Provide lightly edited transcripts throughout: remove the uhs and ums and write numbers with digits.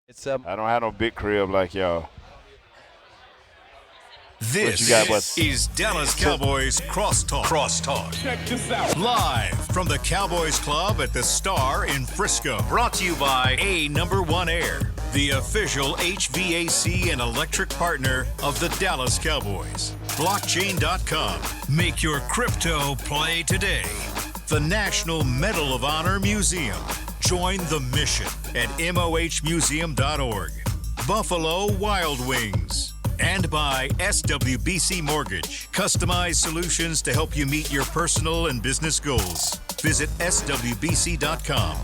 It's I don't have no big crib like y'all. This is Dallas Cowboys Crosstalk. Check this out. Live from the Cowboys Club at the Star in Frisco. Brought to you by A#1 Air, the official HVAC and electric partner of the Dallas Cowboys. Blockchain.com. Make your crypto play today. The National Medal of Honor Museum. Join the mission at mohmuseum.org. Buffalo Wild Wings. And by SWBC Mortgage. Customized solutions to help you meet your personal and business goals. Visit SWBC.com.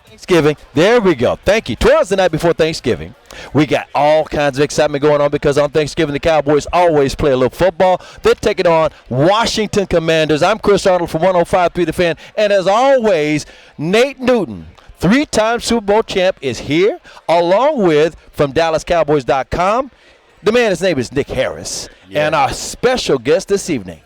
Thanksgiving. There we go. Thank you. 12's the night before Thanksgiving. We got all kinds of excitement going on because on Thanksgiving, the Cowboys always play a little football. They're taking on Washington Commanders. I'm Chris Arnold from 105.3 The Fan. And as always, Nate Newton, three-time Super Bowl champ, is here, along with, from DallasCowboys.com, the man, his name is Nick Harris. Yeah. And our special guest this evening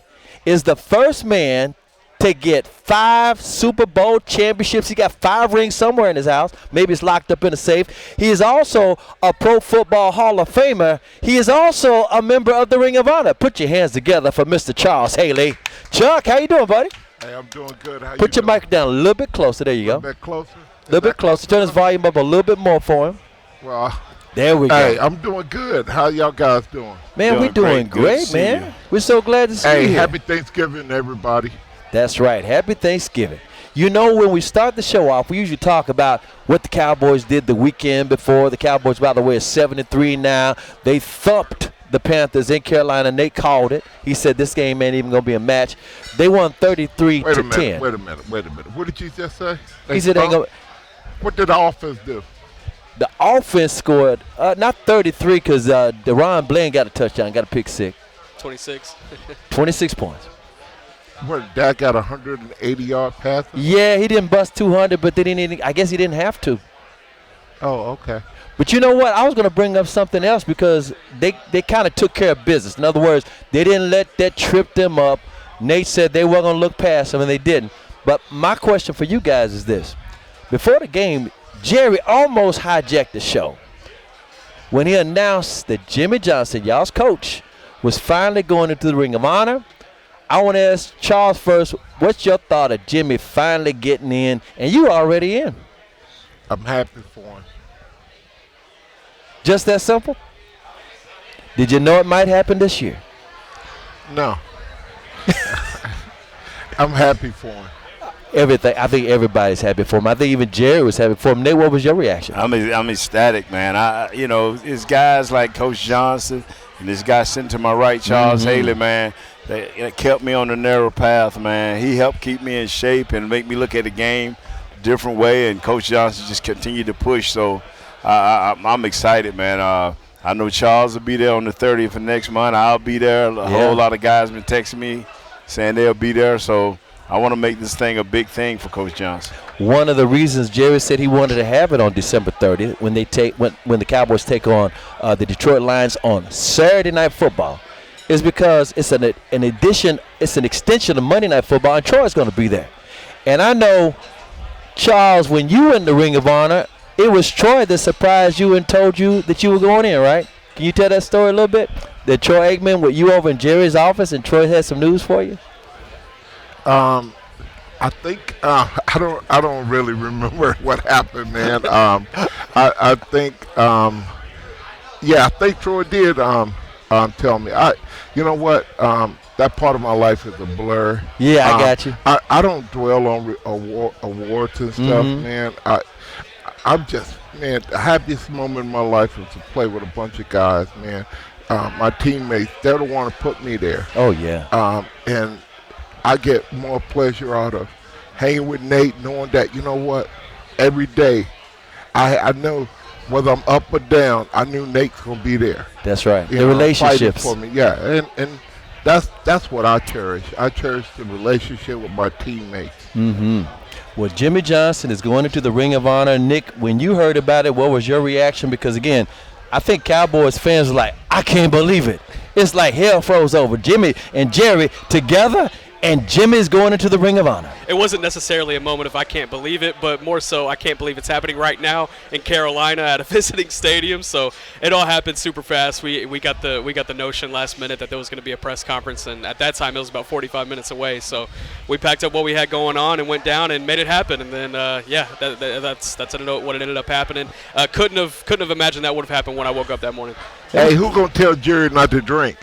is the first man to get 5 Super Bowl championships. He got 5 rings somewhere in his house. Maybe it's locked up in a safe. He is also a Pro Football Hall of Famer. He is also a member of the Ring of Honor. Put your hands together for Mr. Charles Haley. Chuck, how you doing, buddy? Hey, I'm doing good. How Put you your mic down a little bit closer. There you go. A bit closer? A little bit closer. Turn his volume up a little bit more for him. Well, there we go. Hey, I'm doing good. How y'all guys doing? Man, we're doing great, man. We're so glad to see you. Hey, happy Thanksgiving, everybody. That's right. Happy Thanksgiving. You know, when we start the show off, we usually talk about what the Cowboys did the weekend before. The Cowboys, by the way, are 7-3 now. They thumped the Panthers in Carolina. Nate called it. He said this game ain't even going to be a match. They won 33-10. Wait a minute. What did you just say? He said ain't gonna. What did the offense do? The offense scored, not 33 because Deron Bland got a touchdown, got a pick six. 26. 26 points. What, Dak got 180-yard pass? Yeah, he didn't bust 200, but I guess he didn't have to. Oh, okay. But you know what? I was going to bring up something else because they kind of took care of business. In other words, they didn't let that trip them up. Nate said they weren't going to look past them, and they didn't. But my question for you guys is this. Before the game, Jerry almost hijacked the show when he announced that Jimmy Johnson, y'all's coach, was finally going into the Ring of Honor. I want to ask Charles first, what's your thought of Jimmy finally getting in, and you already in? I'm happy for him. Just that simple? Did you know it might happen this year? No. I'm happy for him. Everything. I think everybody's happy for him. I think even Jerry was happy for him. Nate, what was your reaction? I'm ecstatic, man. It's guys like Coach Johnson and this guy sitting to my right, Charles Haley, man. They kept me on the narrow path, man. He helped keep me in shape and make me look at the game a different way, and Coach Johnson just continued to push. So I'm excited, man. I know Charles will be there on the 30th of next month. I'll be there. A whole lot of guys been texting me saying they'll be there. So I want to make this thing a big thing for Coach Johnson. One of the reasons Jerry said he wanted to have it on December 30th when the Cowboys take on the Detroit Lions on Saturday Night Football is because it's an extension of Monday Night Football, and Troy's going to be there. And I know, Charles, when you were in the Ring of Honor, it was Troy that surprised you and told you that you were going in, right? Can you tell that story a little bit? That Troy Aikman with you over in Jerry's office, and Troy had some news for you? I think I don't really remember what happened, man. I think Troy did tell me. You know what? That part of my life is a blur. Yeah, I got you. I don't dwell on awards and stuff, man. I'm just, man, the happiest moment in my life was to play with a bunch of guys, man. My teammates, they're the one to put me there. Oh, yeah. And I get more pleasure out of hanging with Nate, knowing that, you know what, every day I know whether I'm up or down, I knew Nate's going to be there. That's right. You the know, relationships. For me. Yeah, and that's what I cherish. I cherish the relationship with my teammates. Well, Jimmy Johnson is going into the Ring of Honor. Nick, when you heard about it, what was your reaction? Because, again, I think Cowboys fans are like, I can't believe it. It's like hell froze over. Jimmy and Jerry together, and Jimmy's going into the Ring of Honor. It wasn't necessarily a moment of I can't believe it, but more so I can't believe it's happening right now in Carolina at a visiting stadium. So it all happened super fast. We got the notion last minute that there was going to be a press conference, and at that time it was about 45 minutes away. So we packed up what we had going on and went down and made it happen. And then that's what ended up happening. Couldn't have imagined that would have happened when I woke up that morning. Hey, who gonna tell Jerry not to drink?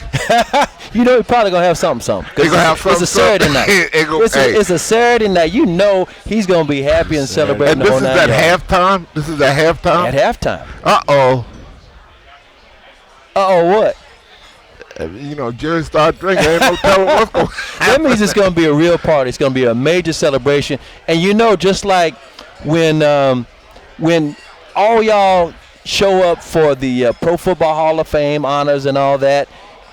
You know, he's probably gonna have something. He gonna have something. It's a Saturday night. It's a Saturday night. You know he's gonna be happy and celebrating. And this is at halftime. This is at halftime. At halftime. What? You know, Jerry started drinking. Ain't no telling what's going. That means it's gonna be a real party. It's gonna be a major celebration. And you know, just like when all y'all show up for the Pro Football Hall of Fame honors and all that,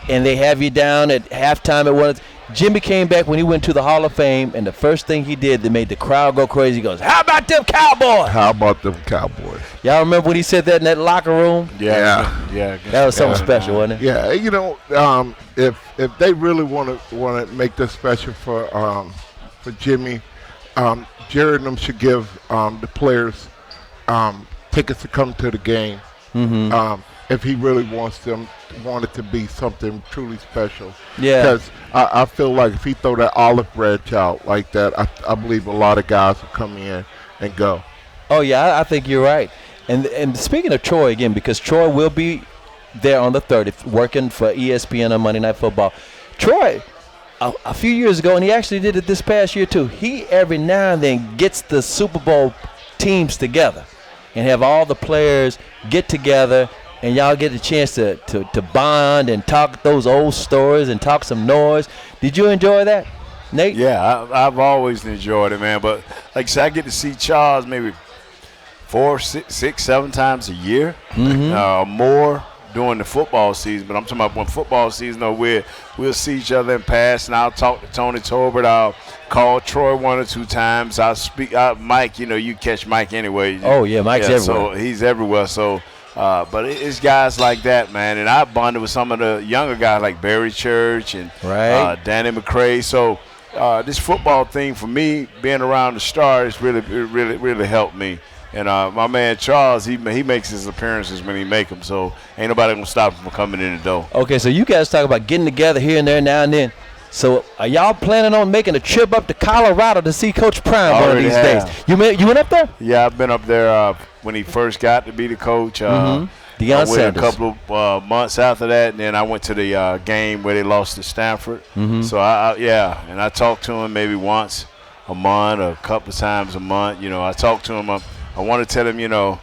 and they have you down at halftime at one. Jimmy came back when he went to the Hall of Fame, and the first thing he did that made the crowd go crazy, he goes, "How about them Cowboys?" How about them Cowboys? Y'all remember when he said that in that locker room? Yeah. That was something special, wasn't it? Yeah, you know, if they really want to make this special for Jimmy, Jerry and them should give the players tickets to come to the game. If he really want it to be something truly special. Yeah. Because I feel like if he throw that olive branch out like that, I believe a lot of guys will come in and go. Oh yeah, I think you're right. And speaking of Troy again, because Troy will be there on the 30th working for ESPN on Monday Night Football. Troy, a few years ago, and he actually did it this past year too, he every now and then gets the Super Bowl teams together and have all the players get together, and y'all get a chance to bond and talk those old stories and talk some noise. Did you enjoy that, Nate? Yeah, I've always enjoyed it, man. But like I said, I get to see Charles maybe 4, 6, 7 times a year, more during the football season. But I'm talking about when football season, we'll see each other in pass, and I'll talk to Tony Tolbert. I'll call Troy 1 or 2 times. I'll speak Mike. You know, you catch Mike anyway. Oh yeah, Mike's everywhere. So he's everywhere. So. But it's guys like that, man. And I bonded with some of the younger guys like Barry Church and Danny McCray. So this football thing for me, being around the stars, really helped me. And my man Charles, he makes his appearances when he make them. So ain't nobody gonna stop him from coming in the door. Okay, so you guys talk about getting together here and there now and then. So are y'all planning on making a trip up to Colorado to see Coach Prime one of these days? You went up there? Yeah, I've been up there when he first got to be the coach. Deion I went Sanders. a couple of months after that, and then I went to the game where they lost to Stanford. So and I talked to him maybe once a month or a couple of times a month. You know, I talked to him. I want to tell him, you know,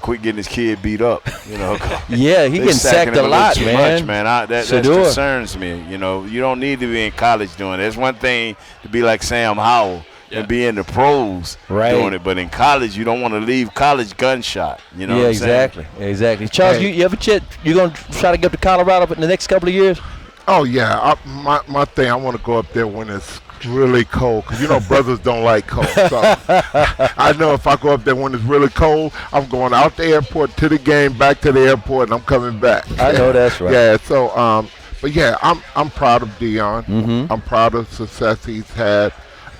quit getting his kid beat up, you know. Yeah, he getting sacked a lot, man. That concerns me. You know, you don't need to be in college doing it. It's one thing to be like Sam Howell and be in the pros doing it, but in college, you don't want to leave college gunshot. You know what I'm saying? Exactly. Charles, you ever you going to try to get up to Colorado in the next couple of years? Oh, yeah. My thing, I want to go up there when it's really cold, because you know brothers don't like cold. So I know if I go up there when it's really cold, I'm going out the airport to the game, back to the airport, and I'm coming back. I know that's right. Yeah. So but yeah, I'm proud of Deion. I'm proud of the success he's had.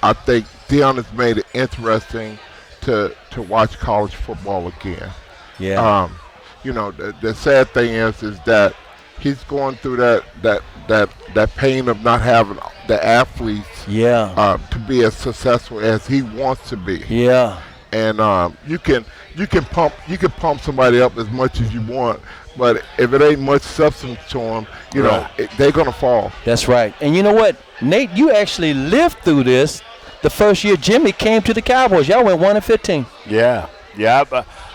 I think Deion has made it interesting to watch college football again. Yeah. You know, the sad thing is that he's going through that pain of not having the athletes to be as successful as he wants to be. Yeah. And you can pump somebody up as much as you want, but if it ain't much substance to them, you know, they're gonna fall. That's right. And you know what, Nate, you actually lived through this. The first year Jimmy came to the Cowboys, y'all went 1-15. Yeah.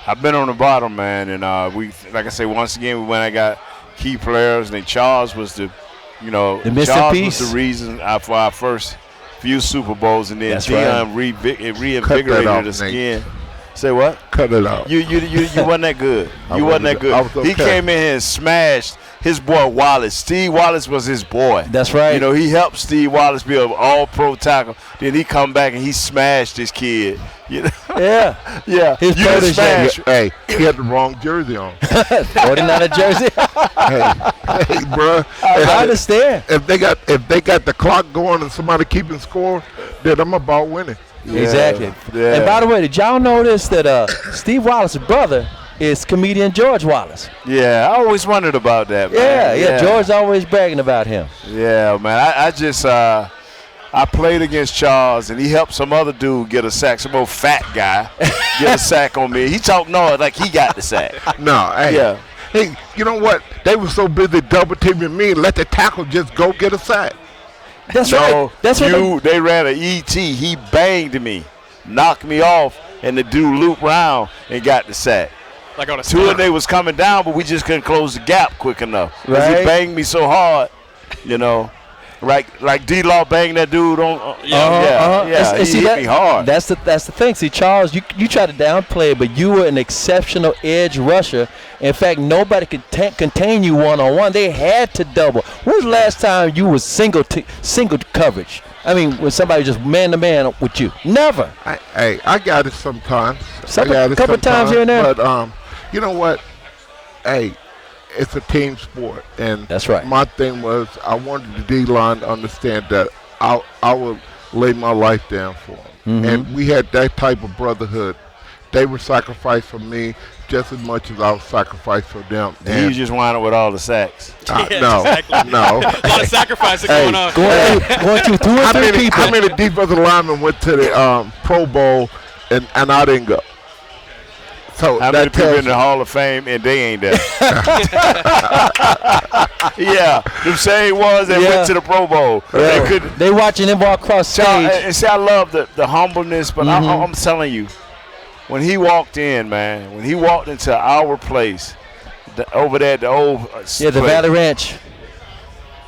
I've been on the bottom, man, and we, like I say, once again, we went and got key players, and then Charles was the missing was the reason for our first few Super Bowls, and then Deion reinvigorated us again. Say what? Cut it out. You wasn't that good. You wasn't that good. Okay. He came in here and smashed his boy Wallace. Steve Wallace was his boy. That's right. You know, he helped Steve Wallace be an all-pro tackle. Then he come back and he smashed this kid. You know? Yeah. Yeah. His You protege. smashed. Hey, he had the wrong jersey on. 49er jersey. Hey, bro. I understand. If they got the clock going and somebody keeping score, then I'm about winning. Exactly. Yeah. And by the way, did y'all notice that Steve Wallace's brother is comedian George Wallace? Yeah, I always wondered about that, man. Yeah. George always bragging about him. Yeah, man. I just I played against Charles, and he helped some other dude get a sack, some old fat guy get a sack on me. He talked noise like he got the sack. No, hey. Yeah. Hey, you know what? They were so busy double teaming me and let the tackle just go get a sack. That's No, right. That's what they ran an ET. He banged me, knocked me off, and the dude looped around and got the sack. Like on a Two of they was coming down, but we just couldn't close the gap quick enough. 'Cause Right. he banged me so hard, you know. Like D-Law banged that dude on. Yeah, And he see, hit me hard. That's the thing. See, Charles, you tried to downplay it, but you were an exceptional edge rusher. In fact, nobody could contain you one-on-one. They had to double. When was the last time you was single coverage? I mean, when somebody was just man-to-man with you? Never. I got it sometimes. A couple times here and there. But you know what? Hey, it's a team sport, and That's right. My thing was I wanted the D-line to understand that I would lay my life down for them, Mm-hmm. and we had that type of brotherhood. They were sacrificed for me just as much as I was sacrificed for them. He just wound up with all the sacks. Yeah, no, exactly. no. A lot of sacrificing going on. Going through 2 or 3 people. How many defensive linemen went to the Pro Bowl and I didn't go? So How many people in the Hall of Fame and they ain't there? Yeah, them same ones that went to the Pro Bowl. Yeah. They watching him walk across stage. And see, I love the humbleness, but I'm telling you, when he walked in, man, when he walked into our place, over there at the old the place, Valley Ranch.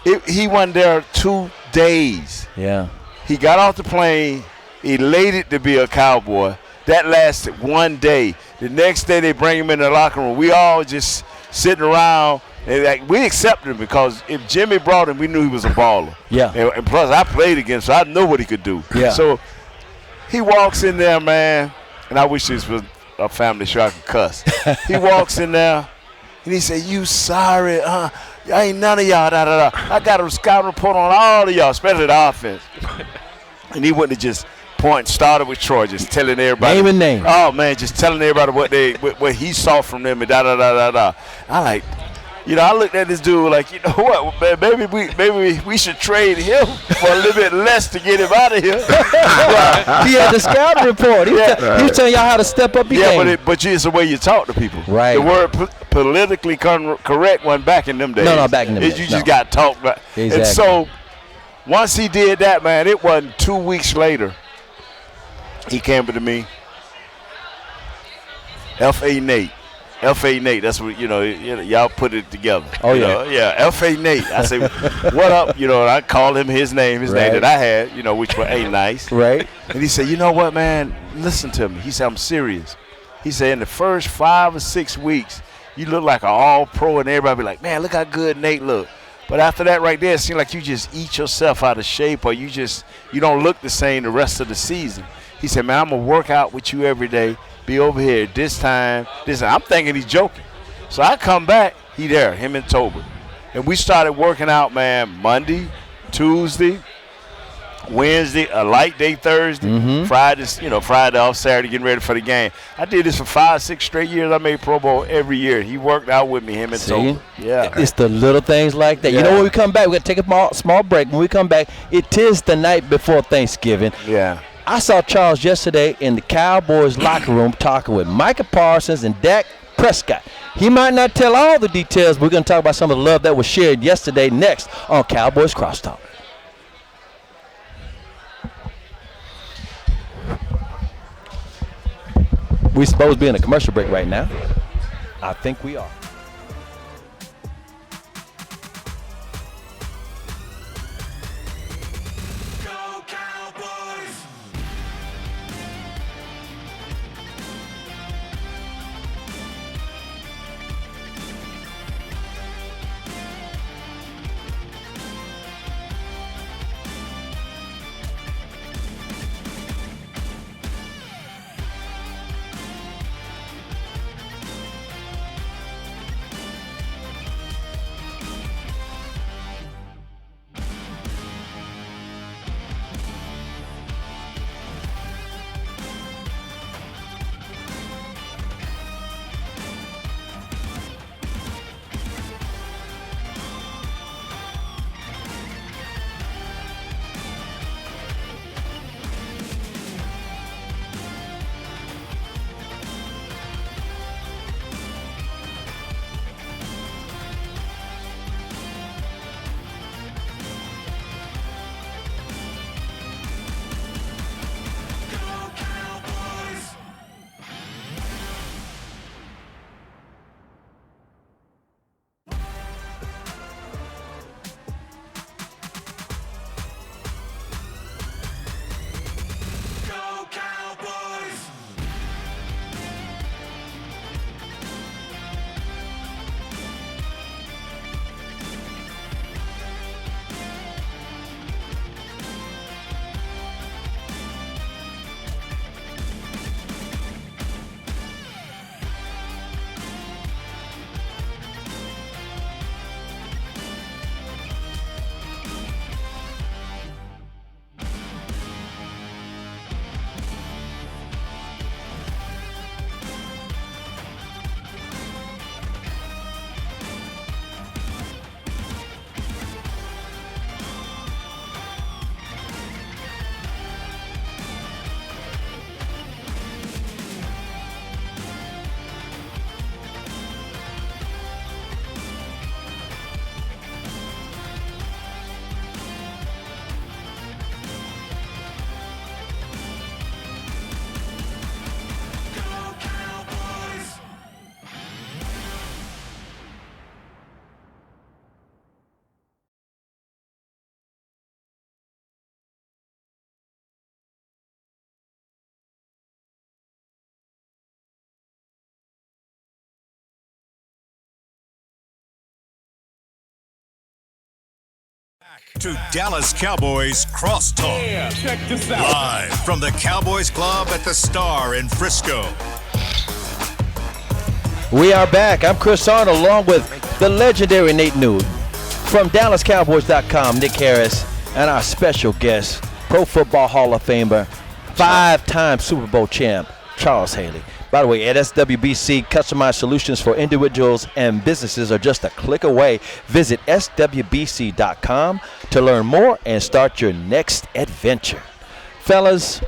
he wasn't there 2 days. Yeah. He got off the plane, elated to be a Cowboy. That lasted 1 day. The next day they bring him in the locker room. We all just sitting around. And we accepted him because if Jimmy brought him, we knew he was a baller. Yeah. And plus, I played against him, so I know what he could do. Yeah. So he walks in there, man, and I wish this was a family show I could cuss. He walks in there, and he said, "You sorry, I ain't none of y'all, da-da-da. I got a scout report on all of y'all, especially the offense." And he wouldn't have just started with Troy, just telling everybody. Name and name. Oh, man, just telling everybody what he saw from them and da-da-da-da-da. I like, I looked at this dude like, you know what, man, maybe we should trade him for a little bit less to get him out of here. He had the scouting report. He was telling y'all how to step up your game. But it's the way you talk to people. Right. The word politically correct wasn't back in them days. No, back in them days. You just got talked about. Exactly. And so once he did that, man, it wasn't 2 weeks later. He came to me, F.A. Nate. F.A. Nate, that's what, y'all put it together. Oh, yeah. Yeah, F.A. Nate. I say, what up? And I called him his name Right. that I had, which was A Nice. Right. And he said, you know what, man, listen to me. He said, I'm serious. He said, in the first 5 or 6 weeks, you look like an all-pro, and everybody be like, man, look how good Nate look. But after that right there, it seemed like you just eat yourself out of shape, or you don't look the same the rest of the season. He said, man, I'm going to work out with you every day, be over here this time. I'm thinking he's joking. So I come back, he there, him and Tobin. And we started working out, man, Monday, Tuesday, Wednesday, a light day Thursday, Friday off, Saturday, getting ready for the game. I did this for 5, 6 straight years. I made Pro Bowl every year. He worked out with me, him and Tobin. Yeah. It's the little things like that. Yeah. You know, when we come back, we're going to take a small break. When we come back, it is the night before Thanksgiving. Yeah. I saw Charles yesterday in the Cowboys locker room talking with Micah Parsons and Dak Prescott. He might not tell all the details. We're going to talk about some of the love that was shared yesterday next on Cowboys Crosstalk. We're supposed to be in a commercial break right now. I think we are. To Dallas Cowboys Crosstalk. Yeah, check this out. Live from the Cowboys Club at the Star in Frisco. We are back. I'm Chris Arnold along with the legendary Nate Nude. From DallasCowboys.com, Nick Harris, and our special guest, Pro Football Hall of Famer, 5-time Super Bowl champ, Charles Haley. By the way, at SWBC, customized solutions for individuals and businesses are just a click away. Visit SWBC.com to learn more and start your next adventure. Fellas,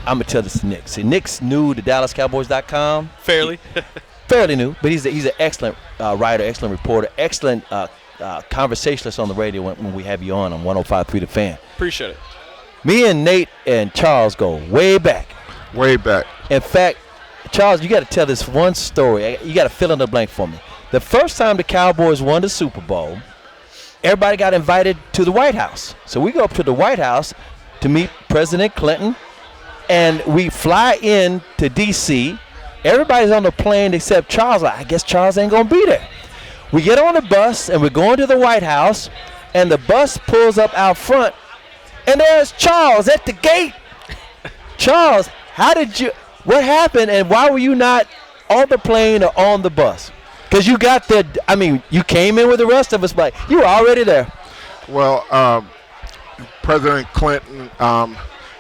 I'm going to tell this to Nick. See, Nick's new to DallasCowboys.com. Fairly. Fairly new, but he's an excellent writer, excellent reporter, excellent conversationalist on the radio when we have you on 105.3 The Fan. Appreciate it. Me and Nate and Charles go way back. Way back. In fact, Charles, you got to tell this one story. You got to fill in the blank for me. The first time the Cowboys won the Super Bowl, everybody got invited to the White House. So we go up to the White House to meet President Clinton, and we fly in to D.C. Everybody's on the plane except Charles. I guess Charles ain't going to be there. We get on the bus, and we're going to the White House, and the bus pulls up out front, and there's Charles at the gate. Charles, what happened, and why were you not on the plane or on the bus? Because you came in with the rest of us, but you were already there. Well, President Clinton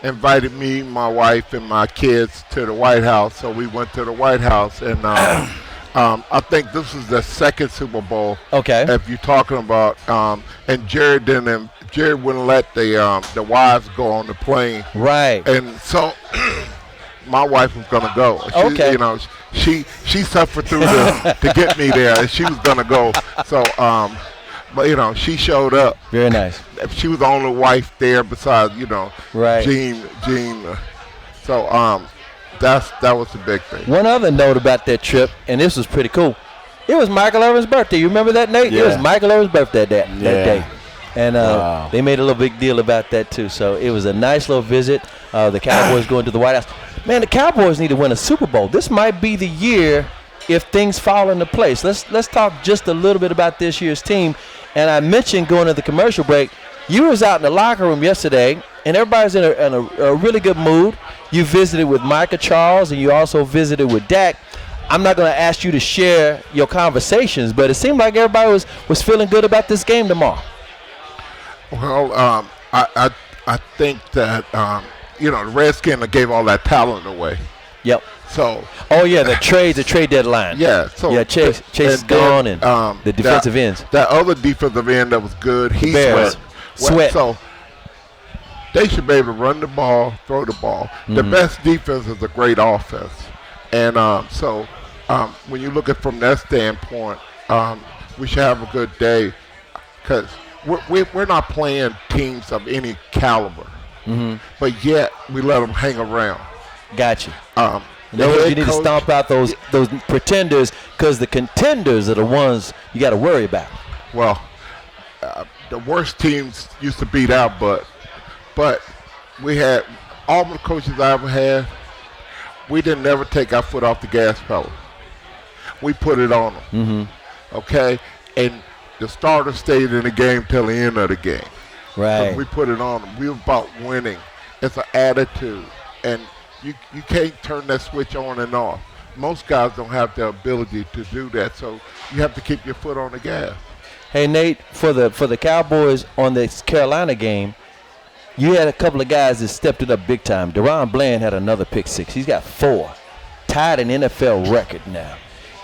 invited me, my wife, and my kids to the White House, so we went to the White House, and I think this is the second Super Bowl. Okay. If you're talking about, and Jared wouldn't let the wives go on the plane. Right. And so my wife was gonna go. Okay. You know, she suffered through to get me there, and she was gonna go. So, but you know, she showed up. Very nice. She was the only wife there besides, right. Jean. So that was the big thing. One other note about that trip, and this was pretty cool. It was Michael Irvin's birthday. You remember that, Nate? Yeah. It was Michael Irvin's birthday that day. And Wow. they made a little big deal about that, too. So it was a nice little visit. The Cowboys going to the White House. Man, the Cowboys need to win a Super Bowl. This might be the year if things fall into place. Let's talk just a little bit about this year's team. And I mentioned going to the commercial break, you was out in the locker room yesterday, and everybody's in a really good mood. You visited with Micah Charles, and you also visited with Dak. I'm not going to ask you to share your conversations, but it seemed like everybody was feeling good about this game tomorrow. Well, I think that the Redskins gave all that talent away. Yep. So. Oh yeah, the trade deadline. Yeah. So yeah, Chase is gone, and the defensive ends. That other defensive end that was good, he sweat. So they should be able to run the ball, throw the ball. Mm-hmm. The best defense is a great offense, and so when you look at it from that standpoint, we should have a good day because we're not playing teams of any caliber, but yet we let them hang around. Gotcha. You need to stomp out those pretenders because the contenders are the ones you got to worry about. Well, the worst teams used to beat out, but we had all the coaches I ever had. We didn't never take our foot off the gas pedal. We put it on them. Mm-hmm. Okay, and the starter stayed in the game till the end of the game. Right. We put it on them. We were about winning. It's an attitude, and you can't turn that switch on and off. Most guys don't have the ability to do that, so you have to keep your foot on the gas. Hey Nate, for the Cowboys on this Carolina game, you had a couple of guys that stepped it up big time. Deron Bland had another pick six. He's got 4, tied an NFL record now.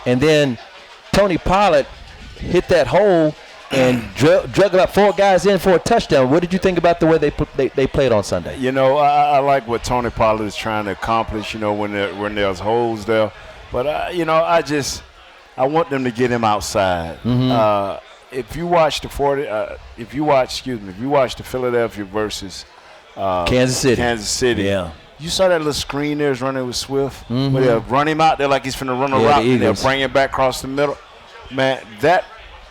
And then Tony Pollard hit that hole and drug about 4 guys in for a touchdown. What did you think about the way they played on Sunday? I like what Tony Pollard is trying to accomplish, when there's holes there. But, I want them to get him outside. Mm-hmm. If you watch the Philadelphia versus Kansas City. Yeah. You saw that little screen there is running with Swift, where they'll run him out there like he's finna run a route, and they'll bring him back across the middle. Man,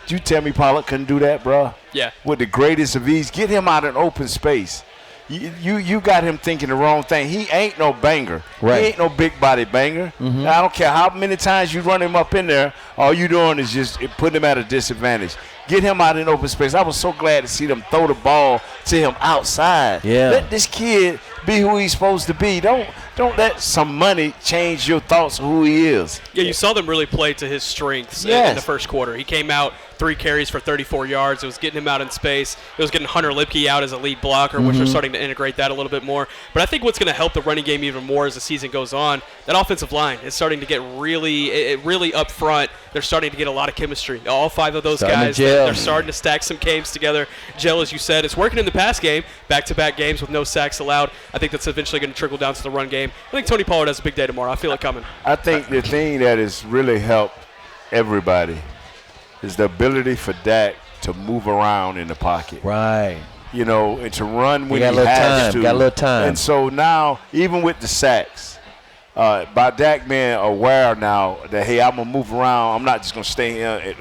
you tell me Pollard couldn't do that, bro? Yeah. With the greatest of ease, get him out in open space. You got him thinking the wrong thing. He ain't no banger. Right. He ain't no big body banger. Mm-hmm. I don't care how many times you run him up in there. all you doing is just putting him at a disadvantage. Get him out in open space. I was so glad to see them throw the ball to him outside. Yeah. Let this kid be who he's supposed to be. Don't let some money change your thoughts of who he is. Yeah, you saw them really play to his strengths in the first quarter. He came out 3 carries for 34 yards. It was getting him out in space. It was getting Hunter Lipke out as a lead blocker, which we're starting to integrate that a little bit more. But I think what's going to help the running game even more as the season goes on, that offensive line is starting to get really up front. They're starting to get a lot of chemistry. All 5 of those guys, they're starting to stack some games together. Gel, as you said, it's working in the pass game, back-to-back games with no sacks allowed. I think that's eventually going to trickle down to the run game. I think Tony Pollard has a big day tomorrow. I feel it coming. I think the thing that has really helped everybody is the ability for Dak to move around in the pocket. Right. You know, and to run when he has to. Got a little time. And so now, even with the sacks, by Dak being aware now that, hey, I'm going to move around. I'm not just going to stay here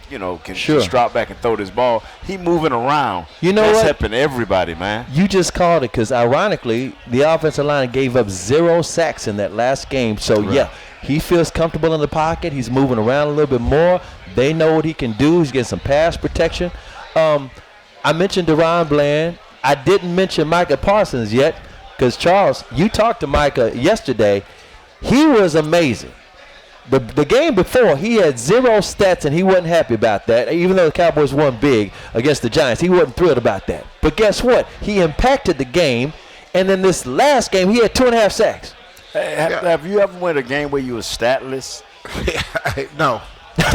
can just drop back and throw this ball. He moving around. You know That's what? helping everybody, man. You just called it because, ironically, the offensive line gave up 0 sacks in that last game. So, yeah, he feels comfortable in the pocket. He's moving around a little bit more. They know what he can do. He's getting some pass protection. I mentioned Deron Bland. I didn't mention Micah Parsons yet because, Charles, you talked to Micah yesterday. He was amazing. The game before, he had 0 stats, and he wasn't happy about that. Even though the Cowboys won big against the Giants, he wasn't thrilled about that. But guess what? He impacted the game, and then this last game, he had 2.5 sacks. Have you ever won a game where you were statless? No. I'm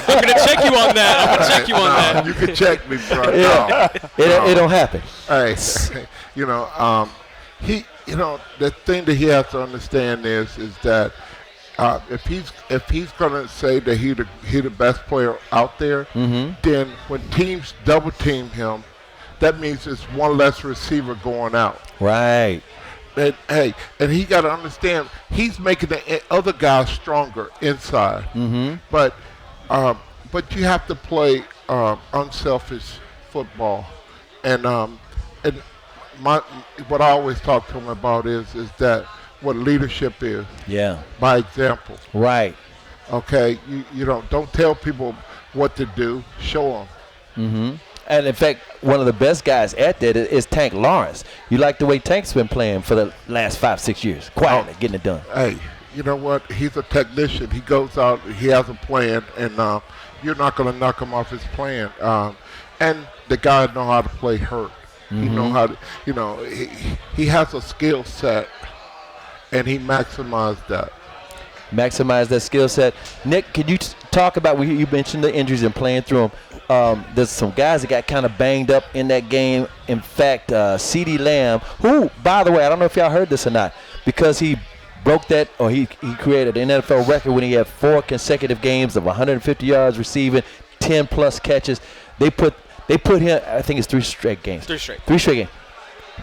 going to check you on that. You can check me, bro. Yeah. It don't happen. Hey, the thing that he has to understand is that if he's going to say that he the best player out there, then when teams double team him, that means it's one less receiver going out. Right. And he got to understand he's making the other guys stronger inside. But you have to play unselfish football, and what I always talk to him about is that what leadership is. Yeah. By example. Right. Okay. You don't tell people what to do. Show them. And, in fact, one of the best guys at that is Tank Lawrence. You like the way Tank's been playing for the last 5-6 years, quietly getting it done. Hey, you know what? He's a technician. He goes out, he has a plan, and you're not going to knock him off his plan. And the guy know how to play hurt. He know how to, he has a skill set, and he maximized that. Maximize that skill set. Nick, can you talk about, you mentioned the injuries and playing through them. There's some guys that got kind of banged up in that game. In fact, CeeDee Lamb, who, by the way, I don't know if y'all heard this or not, because he broke that, or he created an NFL record when he had 4 consecutive games of 150 yards receiving, 10-plus catches. They put him, I think it's 3 straight games. 3 straight. 3 straight games.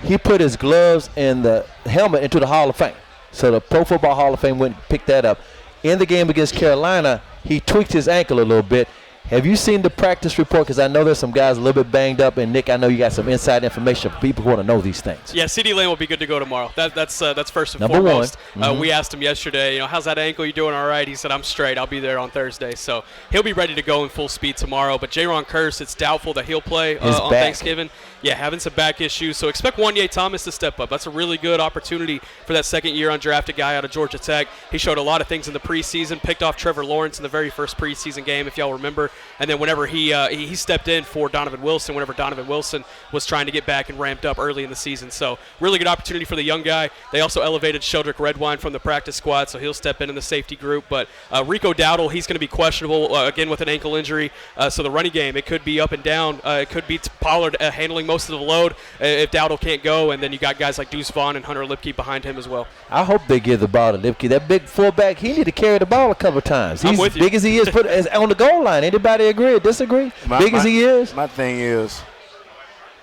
He put his gloves and the helmet into the Hall of Fame. So the Pro Football Hall of Fame went and picked that up. In the game against Carolina, he tweaked his ankle a little bit. Have you seen the practice report? Because I know there's some guys a little bit banged up. And, Nick, I know you got some inside information for people who want to know these things. Yeah, CeeDee Lamb will be good to go tomorrow. That's first and Number foremost. one. We asked him yesterday, how's that ankle? You doing all right? He said, I'm straight. I'll be there on Thursday. So he'll be ready to go in full speed tomorrow. But Jaron Kearse, it's doubtful that he'll play on Thanksgiving. Yeah, having some back issues. So expect Wanye Thomas to step up. That's a really good opportunity for that second-year undrafted guy out of Georgia Tech. He showed a lot of things in the preseason, picked off Trevor Lawrence in the very first preseason game, if y'all remember. And then whenever he stepped in for Donovan Wilson, whenever Donovan Wilson was trying to get back and ramped up early in the season. So really good opportunity for the young guy. They also elevated Sheldrick Redwine from the practice squad, so he'll step in the safety group. But Rico Dowdle, he's going to be questionable, again, with an ankle injury. So the running game, it could be up and down. It could be Pollard handling most of the load if Dowdle can't go, and then you got guys like Deuce Vaughn and Hunter Lipke behind him as well. I hope they give the ball to Lipke. That big fullback, he need to carry the ball a couple of times. He's as big as he is, put on the goal line. Anybody agree or disagree? Big as he is? My thing is,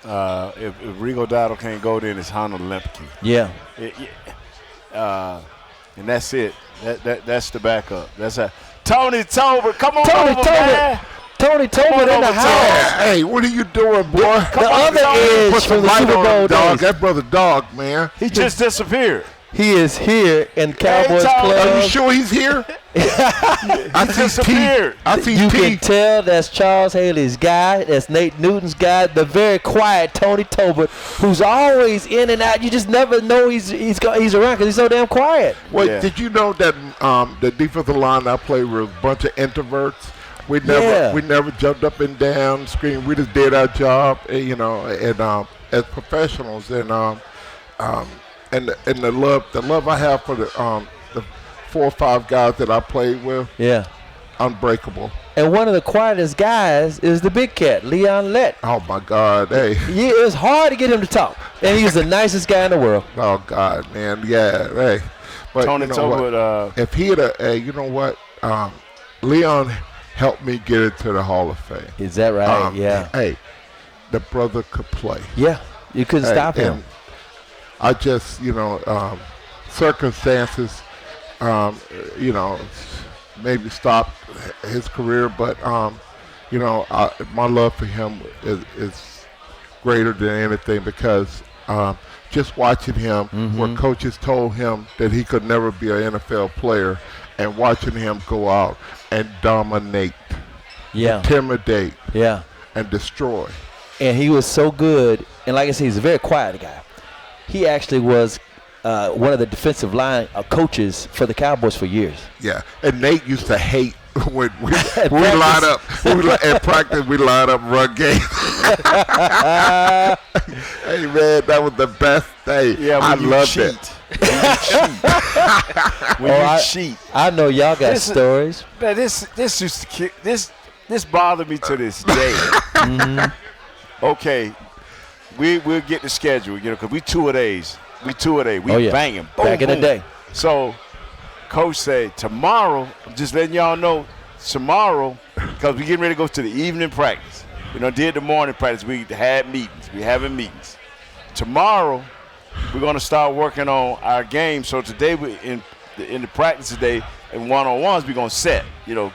if Rico Dowdle can't go, then it's Hunter Lipke. Yeah. And that's it. That's the backup. That's a Tony Tolbert. Come on Tony over, Tolbert. man. Tony Tolbert in the house. Hey, what are you doing, boy? The other edge Put from some the light Super on Bowl him, dog. days. That brother dog, man. He just disappeared. He is here in Cowboys Charles, Club. Are you sure he's here? I see disappeared. I see You T. can tell that's Charles Haley's guy. That's Nate Newton's guy. The very quiet Tony Tolbert, who's always in and out. You just never know he's around because he's so damn quiet. Well, Yeah. did you know that the defensive line I played with was a bunch of introverts? We never jumped up and down, screamed. We just did our job, and as professionals, and the love I have for the 4 or 5 guys that I played with, Yeah. unbreakable. And one of the quietest guys is the big cat, Leon Lett. Oh my God, hey. Yeah, it's hard to get him to talk, and he's the nicest guy in the world. Oh God, man, yeah, hey. But Tony you know what? Tolbert, If he had you know what, Leon helped me get into the Hall of Fame. Is that right? Yeah. Hey, the brother could play. Yeah. You couldn't stop him. And I just, circumstances, maybe stopped his career, but my love for him is greater than anything because just watching him, where coaches told him that he could never be an NFL player, and watching him go out and dominate, Yeah. intimidate, Yeah. and destroy. And he was so good. And like I said, he's a very quiet guy. He actually was one of the defensive line coaches for the Cowboys for years. Yeah, and Nate used to hate when we line up. At practice, we line up run game. Hey man, that was the best thing. yeah, I when you loved cheat. it. When you cheat. I know y'all got This is- stories. Man, this used to this bothered me to this day. Okay, we'll get the schedule, because we 2-a-days. We 2-a-day. We Oh, yeah. banging. Back in the day. So, coach said tomorrow. I'm just letting y'all know tomorrow, because we getting ready to go to the evening practice. Did the morning practice. We had meetings. We having meetings. Tomorrow, we're gonna start working on our game. So today we in the practice today and one-on-ones we're gonna set.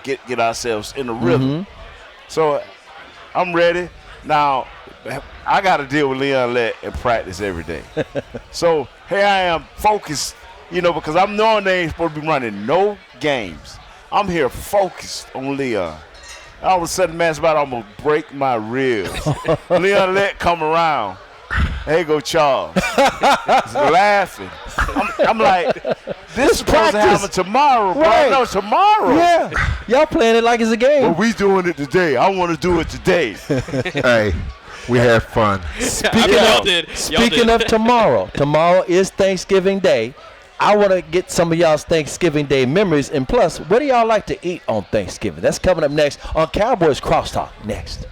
Get ourselves in the rhythm. So I'm ready. Now I got to deal with Leon Lett in practice every day. So here I am focused, because I'm knowing they ain't supposed to be running no games. I'm here focused on Leon. All of a sudden, man, it's about to almost break my ribs. Leon Lett come around. There you go, Charles. He's laughing. I'm like, this is supposed to happen tomorrow, bro. Right. No, tomorrow. Yeah. Y'all playing it like it's a game. But we doing it today. I want to do it today. Hey, we had fun. Y'all did. Speaking of tomorrow is Thanksgiving Day. I want to get some of y'all's Thanksgiving Day memories. And plus, what do y'all like to eat on Thanksgiving? That's coming up next on Cowboys Crosstalk. Next.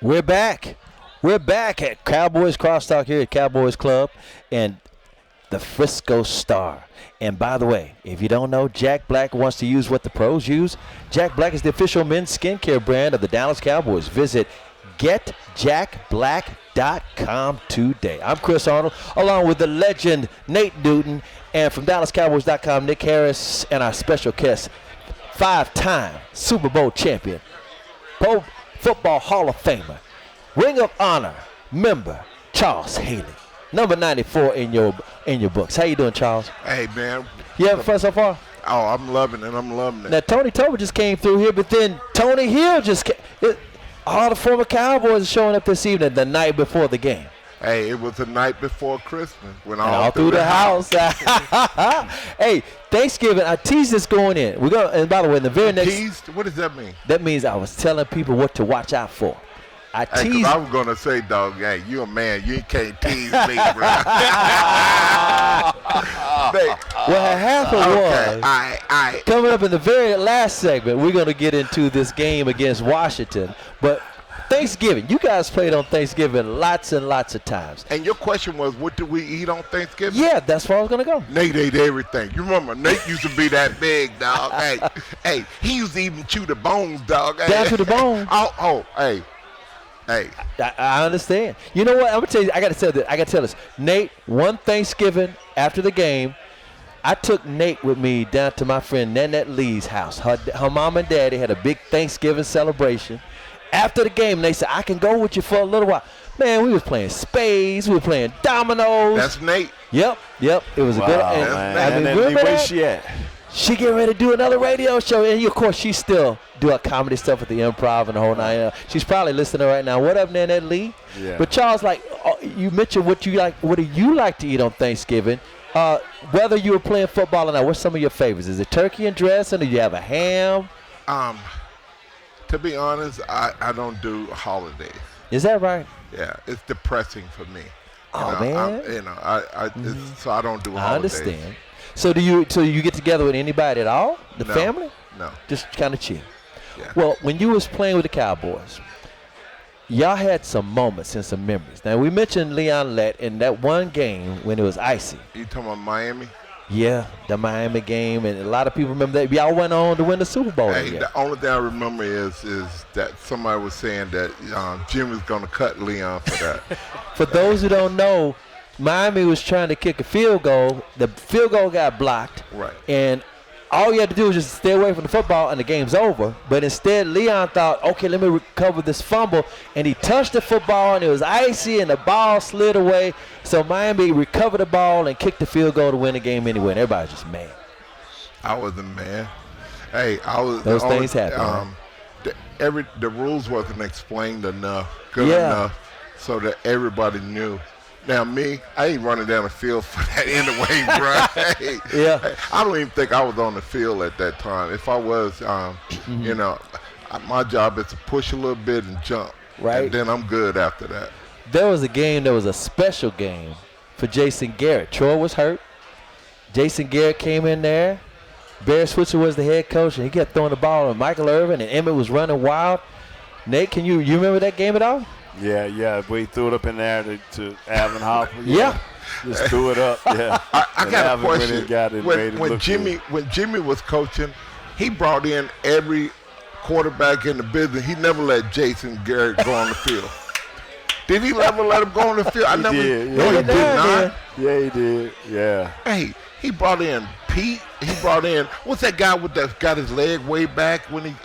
We're back. We're back at Cowboys Crosstalk here at Cowboys Club and the Frisco Star. And by the way, if you don't know, Jack Black wants to use what the pros use. Jack Black is the official men's skincare brand of the Dallas Cowboys. Visit getjackblack.com today. I'm Chris Arnold, along with the legend Nate Newton, and from DallasCowboys.com, Nick Harris, and our special guest, 5-time Super Bowl champion, Pro Football Hall of Famer, Ring of Honor member, Charles Haley. Number 94 in your books. How you doing, Charles? Hey, man. You having fun so far? Oh, I'm loving it. Now, Tony Tobin just came through here, but then Tony Hill just came. All the former Cowboys are showing up this evening, the night before the game. Hey, it was the night before Christmas. When all through the house. Hey, Thanksgiving, I teased this going in. And by the way, in the very next. Teased? What does that mean? That means I was telling people what to watch out for. I teased. I was going to say, dog, hey, you a man. You can't tease me, bro. What happened was, coming up in the very last segment, we're going to get into this game against Washington. But Thanksgiving, you guys played on Thanksgiving lots and lots of times. And your question was, what do we eat on Thanksgiving? Yeah, that's where I was going to go. Nate ate everything. You remember, Nate used to be that big, dog. Hey, he used to even chew the bones, dog. Down to the bone. Hey. I understand. You know what? I'm gonna tell you. I gotta tell this. Nate, one Thanksgiving after the game, I took Nate with me down to my friend Nanette Lee's house. Her mom and daddy had a big Thanksgiving celebration. After the game, they said, "I can go with you for a little while." Man, we was playing spades. We were playing dominoes. That's Nate. Yep. It was a good. Where's she at? She getting ready to do another radio show, and of course she still do her comedy stuff at the Improv and the whole nine. She's probably listening right now. What up, Nanette Lee? Yeah. But Charles, you mentioned what you like. What do you like to eat on Thanksgiving? Whether you were playing football or not, what's some of your favorites? Is it turkey and dressing, or do you have a ham? To be honest, I don't do holidays. Is that right? Yeah, it's depressing for me. Man. So I don't do holidays. I understand. So do you get together with anybody at all? The family? No. Just kind of chill. Yeah. Well, when you was playing with the Cowboys, y'all had some moments and some memories. Now, we mentioned Leon Lett in that one game when it was icy. You talking about Miami? Yeah, the Miami game, and a lot of people remember that. Y'all went on to win the Super Bowl. Hey, the only thing I remember is that somebody was saying that Jim was going to cut Leon for that. For those who don't know, Miami was trying to kick a field goal. The field goal got blocked. Right. And all you had to do was just stay away from the football and the game's over. But instead, Leon thought, okay, let me recover this fumble. And he touched the football, and it was icy, and the ball slid away. So Miami recovered the ball and kicked the field goal to win the game anyway. And everybody was just mad. I wasn't mad. Hey, I was. Those things happen. The rules wasn't explained good enough, so that everybody knew. Now, me, I ain't running down the field for that anyway, bro. Yeah. I don't even think I was on the field at that time. If I was, my job is to push a little bit and jump. Right. And then I'm good after that. There was a special game for Jason Garrett. Troy was hurt. Jason Garrett came in there. Barry Switzer was the head coach, and he kept throwing the ball, and Michael Irvin and Emmett was running wild. Nate, can you remember that game at all? Yeah. We threw it up in there to Alvin Hopper. Yeah. Just threw it up. Yeah. I got a question. When Jimmy was coaching, he brought in every quarterback in the business. He never let Jason Garrett go on the field. Did he ever let him go on the field? He did. No, he did not. Yeah, he did. Yeah. Hey, he brought in Pete. He brought in what's that guy that got his leg way back when he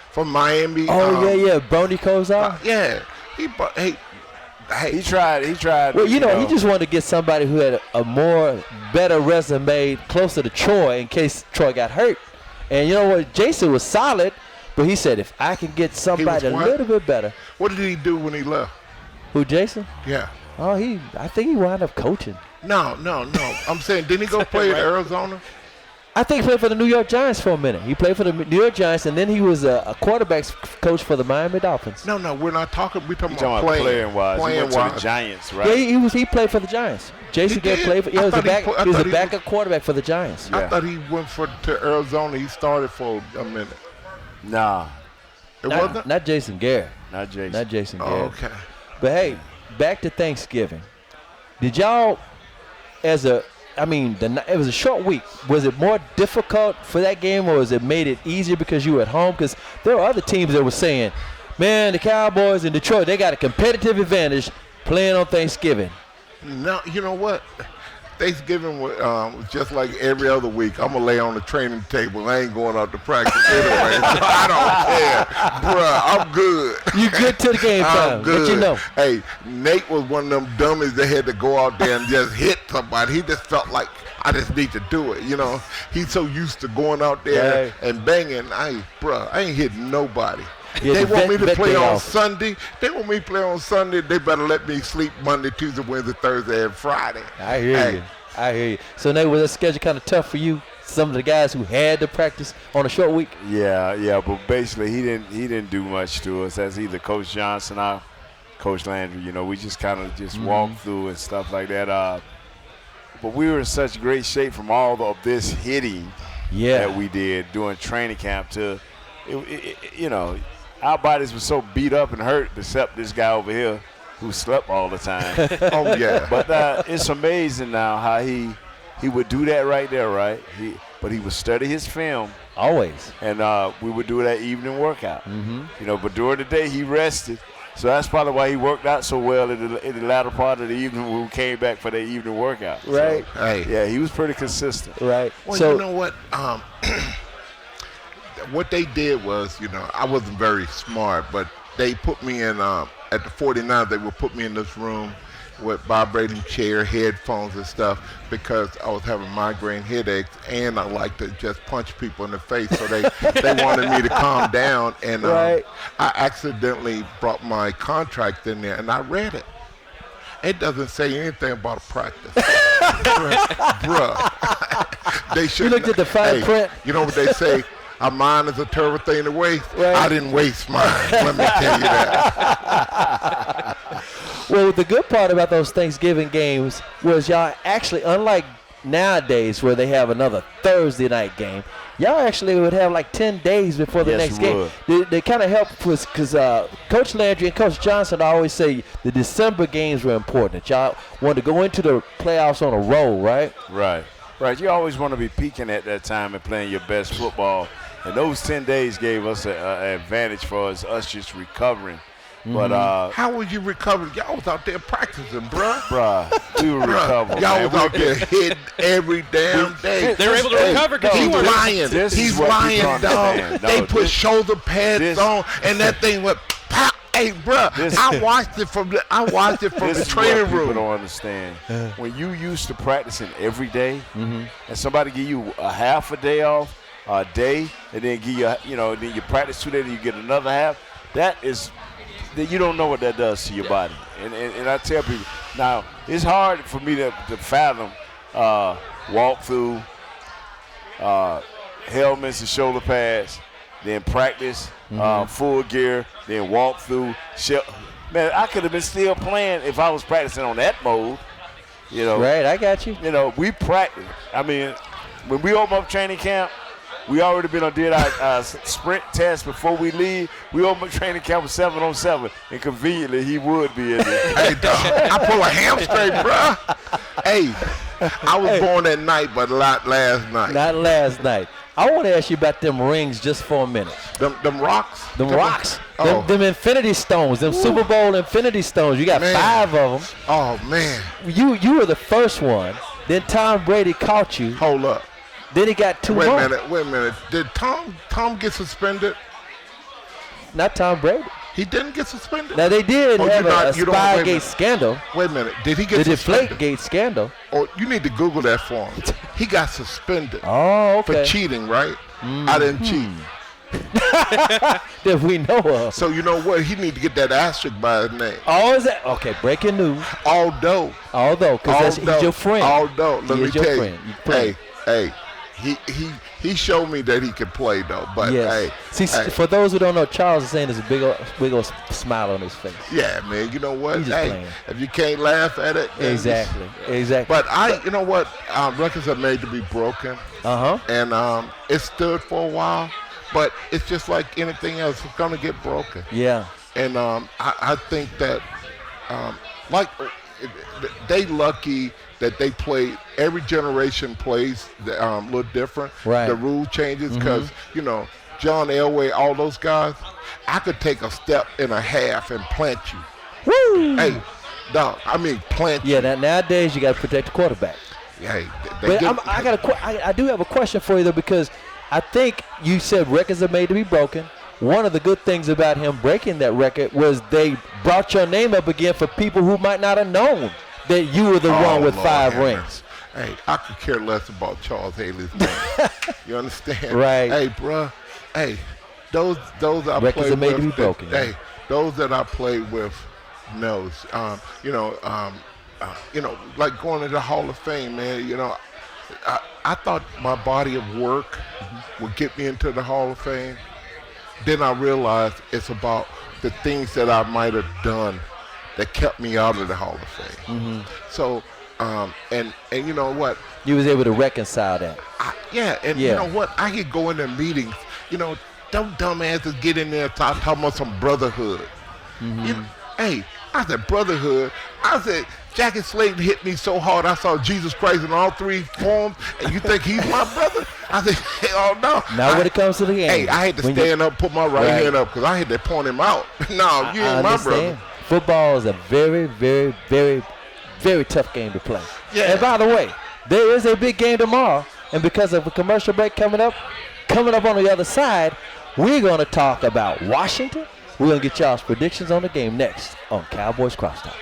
from Miami? Yeah. Brony Kosar. Yeah. He brought. Hey. He tried. Well, he just wanted to get somebody who had a better resume closer to Troy in case Troy got hurt. And you know what? Jason was solid, but he said if I can get somebody a little bit better. What did he do when he left? Who, Jason? Yeah. Oh, I think he wound up coaching. No. I'm saying, didn't he go play in Arizona? I think he played for the New York Giants for a minute. He played for the New York Giants, and then he was a quarterback's coach for the Miami Dolphins. No, we're not talking. We're talking about playing-wise. He went to the Giants, right? Yeah, he played for the Giants. Jason Garrett played for. Yeah, he was a backup quarterback for the Giants. I thought he went to Arizona. He started for a minute. Nah. It wasn't? Not Jason Garrett. not Jason. Not Jason Garrett. Oh, okay. But hey, back to Thanksgiving. Did y'all, it was a short week. Was it more difficult for that game, or was it made it easier because you were at home? Because there were other teams that were saying, man, the Cowboys in Detroit, they got a competitive advantage playing on Thanksgiving. No, you know what? Thanksgiving was just like every other week. I'm going to lay on the training table. I ain't going out to practice anyway, so I don't care. Bruh, I'm good. You good till the game time. I'm good. But you know. Hey, Nate was one of them dummies that had to go out there and just hit somebody. He just felt like, I just need to do it, you know. He's so used to going out there and banging. I ain't hitting nobody. Yeah, they want me to play on off. Sunday. They want me to play on Sunday. They better let me sleep Monday, Tuesday, Wednesday, Thursday, and Friday. I hear you. So, Nate, was that schedule kind of tough for you? Some of the guys who had to practice on a short week? Yeah, but basically he didn't do much to us. That's either Coach Johnson or Coach Landry. You know, we just kind of walked through and stuff like that. But we were in such great shape from all of this hitting that we did during training camp you know, our bodies were so beat up and hurt, except this guy over here who slept all the time. Oh, yeah. But it's amazing now how he would do that right there, right? But he would study his film. Always. And we would do that evening workout. Mm-hmm. You know, but during the day he rested. So that's probably why he worked out so well in the latter part of the evening when we came back for the evening workout. Right. So, yeah, he was pretty consistent. Right. Well, so, you know what? What they did was, you know, I wasn't very smart, but they put me in, at the 49, they would put me in this room with vibrating chair, headphones and stuff, because I was having migraine headaches and I like to just punch people in the face. So they wanted me to calm down. And I accidentally brought my contract in there and I read it. It doesn't say anything about a practice. Bruh. They should. You looked at the fine print. You know what they say? A mind is a terrible thing to waste. Right. I didn't waste mine. Let me tell you that. Well, the good part about those Thanksgiving games was y'all actually, unlike nowadays where they have another Thursday night game, y'all actually would have like 10 days before the next game. They kind of helped because Coach Landry and Coach Johnson always say the December games were important. Y'all wanted to go into the playoffs on a roll, right? Right. You always want to be peaking at that time and playing your best football. And those 10 days gave us an advantage for us just recovering. Mm-hmm. But how was you recovering? Y'all was out there practicing, bruh. We were recovering. Y'all was out there hitting every damn day. They were able to recover because he's lying. He's lying, dog. They put shoulder pads on, and that thing went pop. Hey, bruh, I watched it from the training room. People don't understand. When you used to practicing every day, and somebody give you a half a day off, a day, and then give you, then you practice 2 days, and you get another half. You don't know what that does to your body. And I tell people, now it's hard for me to fathom walk through helmets and shoulder pads, then practice full gear, then walk through. Man, I could have been still playing if I was practicing on that mode. You know, right? I got you. You know, we practice. I mean, when we open up training camp, we already did our sprint test before we leave. We open up training camp with 7-on-7, and conveniently he would be in there. Hey, dog, I pull a hamstring, bruh. Hey, I was born at night, but not last night. Not last night. I want to ask you about them rings just for a minute. Them rocks? Them rocks. Oh. Them Infinity Stones. Them Super Bowl Infinity Stones. You got 5 of them. Oh, man. You were the first one. Then Tom Brady caught you. Hold up. Then he got 2 more. Wait a minute. Did Tom get suspended? Not Tom Brady. He didn't get suspended? Now, they did have a Spygate scandal. Wait a minute. Did he get suspended? The Deflategate scandal. Oh, you need to Google that for him. He got suspended. Oh, okay. For cheating, right? I didn't cheat. That we know of. So you know what? He need to get that asterisk by his name. Oh, is that? Okay, breaking news. Although, because he's your friend. Although, let me tell you. Hey, he showed me that he could play though. But yes. For those who don't know, Charles is saying there's a big old smile on his face. Yeah, man. You know what? He's just playing. If you can't laugh at it, exactly. But you know what? Records are made to be broken. And it stood for a while, but it's just like anything else. It's gonna get broken. Yeah. And I think that like they lucky that they play. Every generation plays a little different. Right. The rule changes because John Elway, all those guys. I could take a step and a half and plant you. Woo! Hey, dog. I mean plant you. Yeah, nowadays you got to protect the quarterback. Hey, But I do have a question for you though, because I think you said records are made to be broken. One of the good things about him breaking that record was they brought your name up again for people who might not have known that you were the one with Lord 5 have rings. mercy. Hey, I could care less about Charles Haley's name. You understand? Right. Hey, bruh. Hey, those I Records play are made with. to be broken. Hey, those that I play with knows. Like going to the Hall of Fame, man. I thought my body of work would get me into the Hall of Fame. Then I realized it's about the things that I might have done that kept me out of the Hall of Fame. So, and you know what? You was able to reconcile that. You know what? I could go into meetings. Those dumbasses get in there talking about some brotherhood. Hey, I said brotherhood. I said Jackie Slayton hit me so hard I saw Jesus Christ in all 3 forms, and you think he's my brother? I said, hell no. Now when it comes to the game. Hey, I had to stand up, put my right hand up, because I had to point him out. No, you ain't my brother. Football is a very, very, very, very tough game to play. Yeah. And by the way, there is a big game tomorrow, and because of a commercial break coming up on the other side, we're going to talk about Washington. We're going to get y'all's predictions on the game next on Cowboys Crosstalk.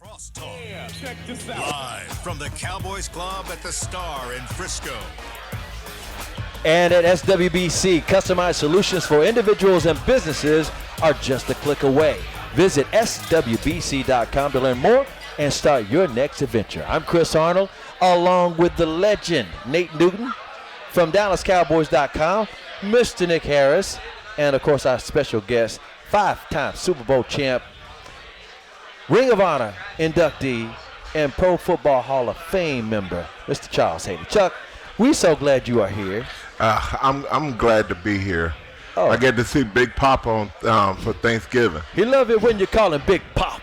Crosstalk. Check this out. Live from the Cowboys Club at the Star in Frisco. And at SWBC, customized solutions for individuals and businesses are just a click away. Visit SWBC.com to learn more and start your next adventure. I'm Chris Arnold, along with the legend, Nate Newton, from DallasCowboys.com, Mr. Nick Harris, and, of course, our special guest, 5-time Super Bowl champ, Ring of Honor inductee, and Pro Football Hall of Fame member, Mr. Charles Haley. Chuck, we're so glad you are here. I'm glad to be here. Oh. I get to see Big Papa on for Thanksgiving. He love it when you call him Big Papa.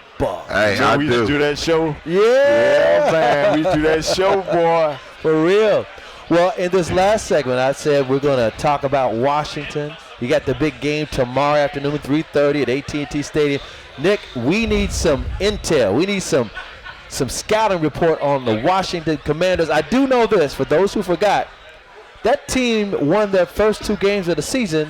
Hey, So I we used to do. do that show. Yeah, Man, we used to do that show, boy. for real. Well, in this last segment, I said we're going to talk about Washington. You got the big game tomorrow afternoon, 3:30 at AT&T Stadium. Nick, we need some intel. We need some scouting report on the Washington Commanders. I do know this, for those who forgot, that team won their first 2 games of the season,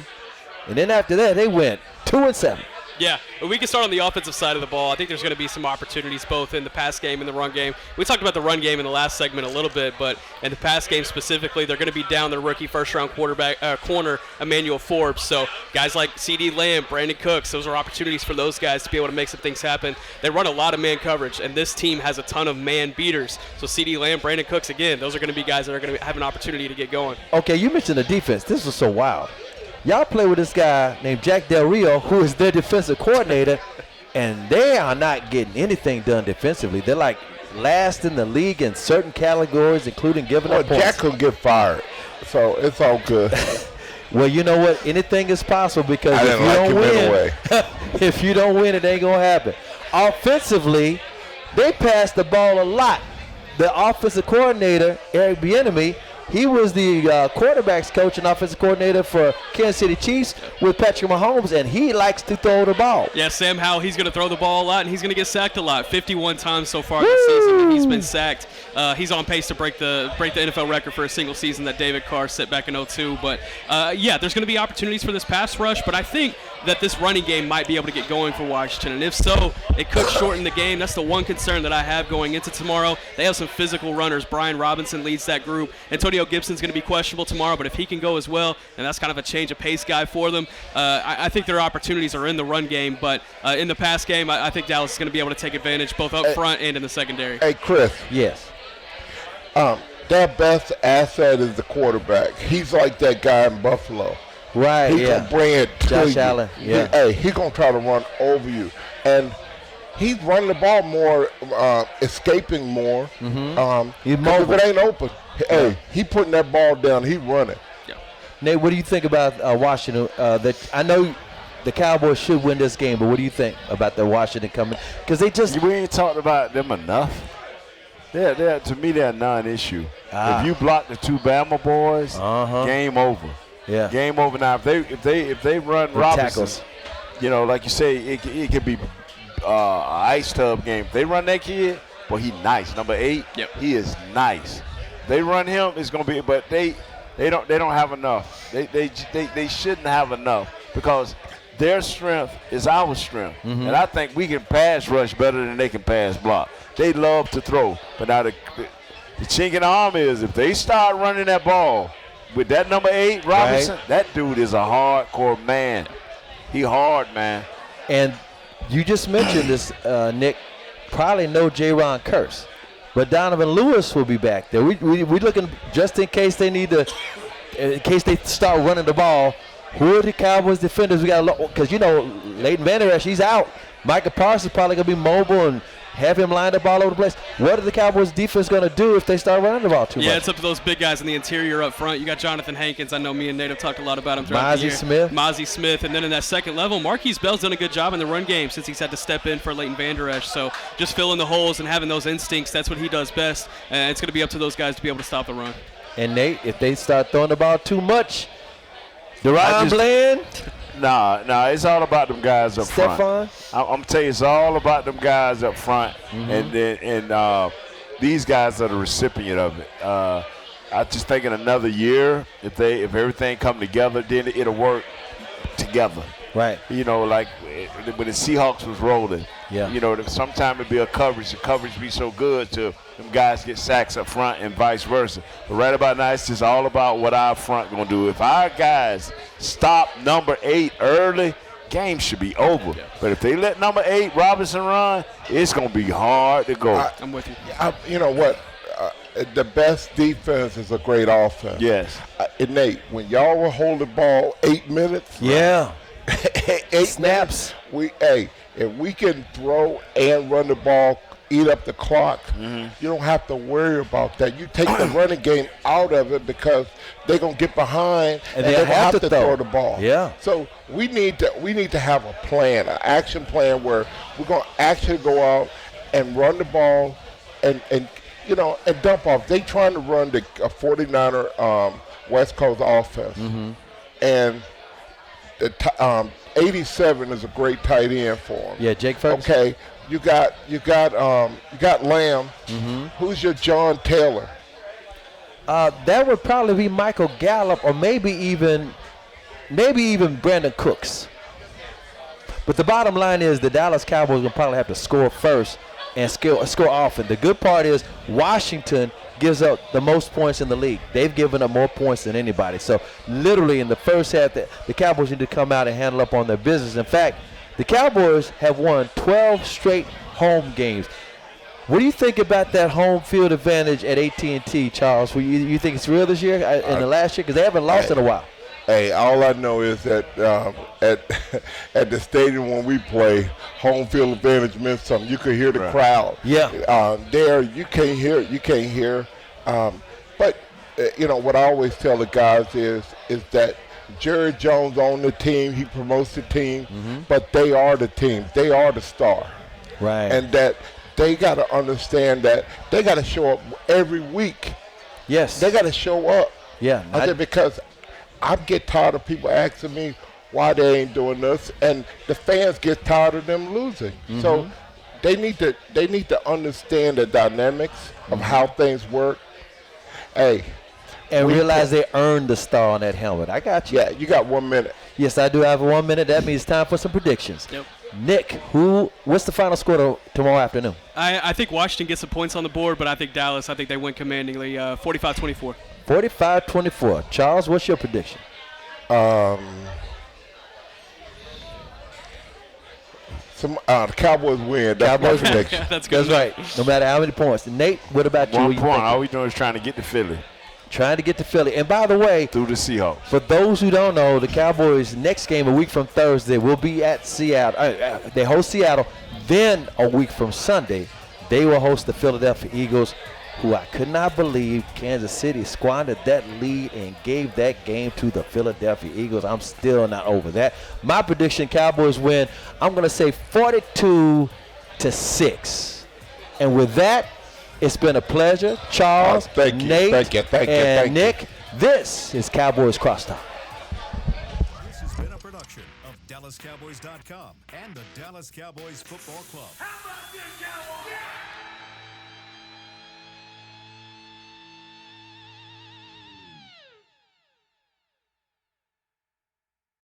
and then after that, they went 2-7. Yeah, we can start on the offensive side of the ball. I think there's going to be some opportunities both in the pass game and the run game. We talked about the run game in the last segment a little bit, but in the pass game specifically, they're going to be down their rookie first-round corner, Emmanuel Forbes. So guys like CeeDee Lamb, Brandon Cooks, those are opportunities for those guys to be able to make some things happen. They run a lot of man coverage, and this team has a ton of man beaters. So CeeDee Lamb, Brandon Cooks, again, those are going to be guys that are going to have an opportunity to get going. Okay, you mentioned the defense. This was so wild. Y'all play with this guy named Jack Del Rio, who is their defensive coordinator, and they are not getting anything done defensively. They're like last in the league in certain categories, including giving up points. Jack could get fired, so it's all good. Well, you know what? Anything is possible because I if didn't you like don't him win, anyway. if you don't win, it ain't gonna happen. Offensively, they passed the ball a lot. The offensive coordinator, Eric Bieniemy, he was the quarterbacks coach and offensive coordinator for Kansas City Chiefs with Patrick Mahomes, and he likes to throw the ball. Yeah, Sam Howell, he's going to throw the ball a lot, and he's going to get sacked a lot. 51 times so far this season that he's been sacked. He's on pace to break the NFL record for a single season that David Carr set back in 2002. But, yeah, there's going to be opportunities for this pass rush, but I think that this running game might be able to get going for Washington. And if so, it could shorten the game. That's the one concern that I have going into tomorrow. They have some physical runners. Brian Robinson leads that group. Antonio Gibson's going to be questionable tomorrow, but if he can go as well, and that's kind of a change of pace guy for them, I think their opportunities are in the run game. But in the pass game, I think Dallas is going to be able to take advantage both up front and in the secondary. Hey, Chris. Yes. Their best asset is the quarterback. He's like that guy in Buffalo. Right, He yeah. gonna bring it to Josh you. Allen, yeah. Hey, he gonna try to run over you, and he's running the ball more, escaping more. He's 'cause mobile. if it ain't open, hey, he putting that ball down. He running. Nate, what do you think about Washington? I know the Cowboys should win this game, but what do you think about the Washington coming? Because they just We ain't talked about them enough. To me, they're a non-issue. Ah. If you block the 2 Bama boys, game over. Yeah. Game over. Now, if they run With Robinson, tackles. you know, like you say, it could be ice tub game. If they run that kid, well, he nice. Number 8, Yep. he is nice. They run him, it's gonna be. But they don't have enough. They shouldn't have enough because their strength is our strength, and I think we can pass rush better than they can pass block. They love to throw, but now the chink in the arm is if they start running that ball with that number 8 Robinson, that dude is a hardcore man. He hard, man. And you just mentioned this, Nick, probably no J-Ron Curse. But Donovan Lewis will be back there. We looking just in case they need to, in case they start running the ball. Who are the Cowboys defenders? We got because Leighton Vander Esch, he's out. Micah Parsons probably gonna be mobile and have him lined up all over the place. What are the Cowboys defense going to do if they start running the ball too much? Yeah, it's up to those big guys in the interior up front. You got Jonathan Hankins. I know me and Nate have talked a lot about him throughout the year. Mozzie Smith. And then in that second level, Marquise Bell's done a good job in the run game since he's had to step in for Leighton Vander Esch. So just filling the holes and having those instincts, that's what he does best. And it's going to be up to those guys to be able to stop the run. And Nate, if they start throwing the ball too much, Deron Bland, Nah, it's all about them guys up front. Stephon? I'm gonna tell you, it's all about them guys up front, and these guys are the recipient of it. I just think in another year, if everything come together, then it'll work together. Right. You know, like when the Seahawks was rolling. Yeah. You know, sometimes it'd be a coverage. The coverage be so good to them guys get sacks up front and vice versa. But right about now, it's just all about what our front gonna do. If our guys stop number 8 early, game should be over. Yeah. But if they let number 8 Robinson run, it's gonna be hard to go. I'm with you. You know what? The best defense is a great offense. Yes. Nate, when y'all were holding the ball 8 minutes. Yeah. 8 snaps. If we can throw and run the ball, eat up the clock, you don't have to worry about that. You take the running game out of it because they're gonna get behind and they have to throw the ball. Yeah. So we need to have a plan, an action plan where we're gonna actually go out and run the ball and dump off. They trying to run the 49er West Coast offense, and the 87 is a great tight end for him. Yeah, Jake Ferguson. Okay, you got Lamb. Who's your John Taylor? That would probably be Michael Gallup, or maybe even Brandon Cooks. But the bottom line is the Dallas Cowboys will probably have to score first and score often. The good part is Washington gives up the most points in the league. They've given up more points than anybody. So literally in the first half, the Cowboys need to come out and handle up on their business. In fact, the Cowboys have won 12 straight home games. What do you think about that home field advantage at AT&T, Charles? You think it's real this year and the last year? Because they haven't lost in a while. Hey, all I know is that at the stadium when we play, home field advantage meant something. You could hear the crowd. Yeah. There, you can't hear. But what I always tell the guys is that Jerry Jones owns the team. He promotes the team, but they are the team. They are the star. Right. And that they got to understand that they got to show up every week. Yes. They got to show up. Yeah. I said because I get tired of people asking me why they ain't doing this, and the fans get tired of them losing. So they need to understand the dynamics of how things work. Hey, and realize they earned the star on that helmet. I got you. Yeah, you got 1 minute. Yes, I do have 1 minute. That means time for some predictions. Yep. Nick, what's the final score tomorrow afternoon? I think Washington gets some points on the board, but I think Dallas, they win commandingly, 45-24. 45-24. Charles, what's your prediction? The Cowboys win. That's my prediction. That's good. That's right. No matter how many points. Nate, what about you? 1 point. All we doing is trying to get to Philly. Trying to get to Philly. And by the way, through the Seahawks. For those who don't know, the Cowboys' next game a week from Thursday will be at Seattle. They host Seattle. Then a week from Sunday, they will host the Philadelphia Eagles, who I could not believe Kansas City squandered that lead and gave that game to the Philadelphia Eagles. I'm still not over that. My prediction, Cowboys win. I'm going to say 42-6. And with that, it's been a pleasure. Charles, Nate, and Nick, this is Cowboys Crosstalk. This has been a production of DallasCowboys.com and the Dallas Cowboys Football Club. How about this, Cowboys? Yeah!